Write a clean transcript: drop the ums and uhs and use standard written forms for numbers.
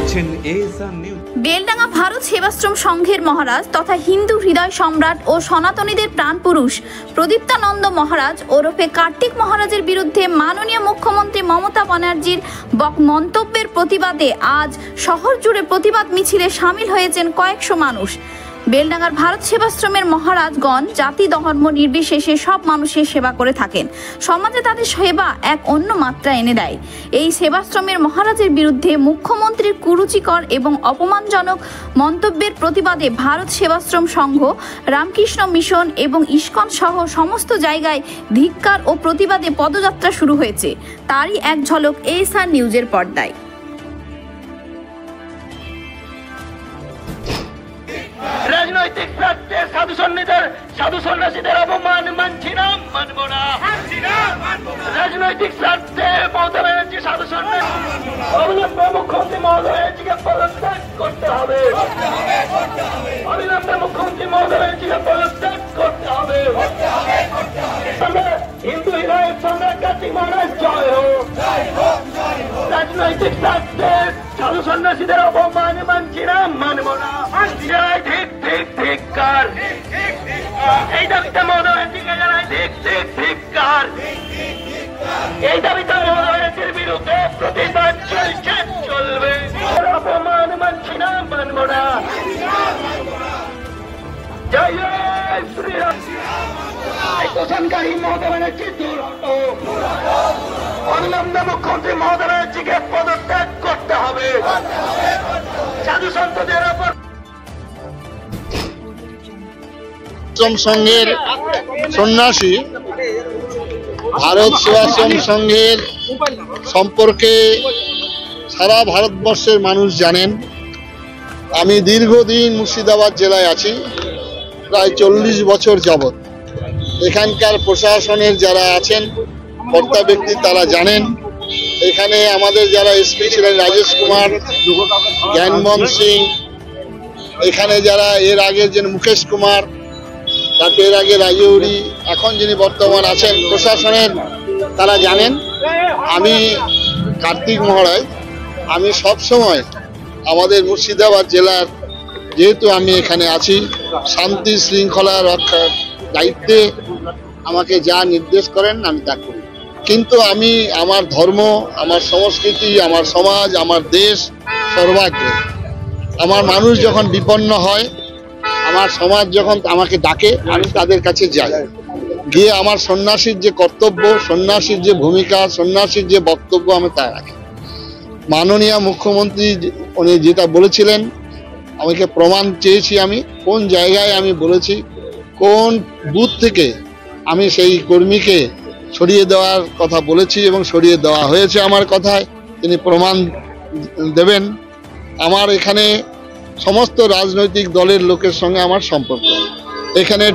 দেখছেন ASR news. Beldanga Bharat Sevashram সংঘের মহারাজ তথা হিন্দু হৃদয় সম্রাট ও সনাতনীদের প্রাণপুরুষ প্রদীপ্তানন্দ মহারাজ ওরফে কার্তিক মহারাজের বিরুদ্ধে মাননীয় মুখ্যমন্ত্রী মমতা ব্যানার্জির মন্তব্যের প্রতিবাদে আজ শহর জুড়ে প্রতিবাদ মিছিলে সামিল হয়েছেন কয়েকশো মানুষ। বেলডাঙ্গার ভারত সেবাশ্রমের মহারাজগণ জাতি ধর্ম নির্বিশেষে সব মানুষের সেবা করে থাকেন। সমাজে তাদের সেবা এক অন্য মাত্রা এনে দেয়। এই সেবাশ্রমের মহারাজের বিরুদ্ধে মুখ্যমন্ত্রীর কুরুচিকর এবং অপমানজনক মন্তব্যের প্রতিবাদে ভারত সেবাশ্রম সংঘ, রামকৃষ্ণ মিশন এবং ইস্কন সহ সমস্ত জায়গায় ধিক্কার ও প্রতিবাদে পদযাত্রা শুরু হয়েছে। তারই এক ঝলক এএসআর নিউজের পর্দায়। রাজনৈতিক প্রার্থী সাধু সন্ন্যাসীদের অপমান মানছি না, মানব না। রাজনৈতিক স্বার্থে মমতা ব্যানার্জি সাধু সন্ন্যাসী অবিলম্বে মুখ্যমন্ত্রী মমতা ব্যানার্জিকে পদত্যাগ করতে হবে। অবিলম্বে মুখ্যমন্ত্রী মমতা ব্যানার্জিকে পদত্যাগ করতে হবে। হিন্দু হৃদয় সম্রাট কার্তিক মহারাজ জয় হোক। রাজনৈতিক স্বার্থে সাধু সন্ন্যাসীদের অপমান মানছি না, মানব না। ঠিক ঠিক ধিক্কার, এই দাবিতে মমতা ব্যানার্জিকে জানাই ঠিক ঠিক ধিক্কার। এই দাবিতে মমতা ব্যানার্জির বিরুদ্ধে প্রতিবাদ চলছে, চলবে। অপমান মানছি না, মানব না। জয় জয় শ্রীরাম। দূষণকারী মমতা ব্যানার্জি দূর হটো। অবিলম্বে মুখ্যমন্ত্রী মমতা ব্যানার্জিকে পদত্যাগ করতে হবে। সাধু সন্তদের ওপর সংঘের সন্ন্যাসী ভারত সেবাশ্রম সংঘের সম্পর্কে সারা ভারতবর্ষের মানুষ জানেন। আমি দীর্ঘদিন মুর্শিদাবাদ জেলায় আছি, প্রায় 40 বছর যাবৎ। এখানকার প্রশাসনের যারা আছেন কর্তা ব্যক্তি তারা জানেন। এখানে আমাদের যারা এসপি ছিলেন রাজেশ কুমার, জ্ঞানমোহন সিং, এখানে যারা এর আগের যিনি মুকেশ কুমার, তারপর এর আগে রাজৌরি, এখন যিনি বর্তমান আছেন প্রশাসনের, তারা জানেন। আমি কার্তিক মহারাজ, আমি সব সময় আমাদের মুর্শিদাবাদ জেলার, যেহেতু আমি এখানে আছি, শান্তি শৃঙ্খলা রক্ষার দায়িত্বে আমাকে যা নির্দেশ করেন আমি তা করি। কিন্তু আমি আমার ধর্ম, আমার সংস্কৃতি, আমার সমাজ, আমার দেশ সর্বাগ্রে। আমার মানুষ যখন বিপন্ন হয়, আমার সমাজ যখন আমাকে ডাকে, আমি তাদের কাছে যাই, গিয়ে আমার সন্ন্যাসীর যে কর্তব্য, সন্ন্যাসীর যে ভূমিকা, সন্ন্যাসীর যে বক্তব্য, আমি তা রাখি। মাননীয় মুখ্যমন্ত্রী উনি যেটা বলেছিলেন, আমাকে প্রমাণ চেয়েছি আমি কোন জায়গায় আমি বলেছি, কোন বুথ থেকে আমি সেই কর্মীকে সরিয়ে দেওয়ার কথা বলেছি এবং সরিয়ে দেওয়া হয়েছে আমার কথায়। তিনি প্রমাণ দেবেন। আমার এখানে সমস্ত রাজনৈতিক দলের লোকের সঙ্গে আমার সম্পর্ক। এখানে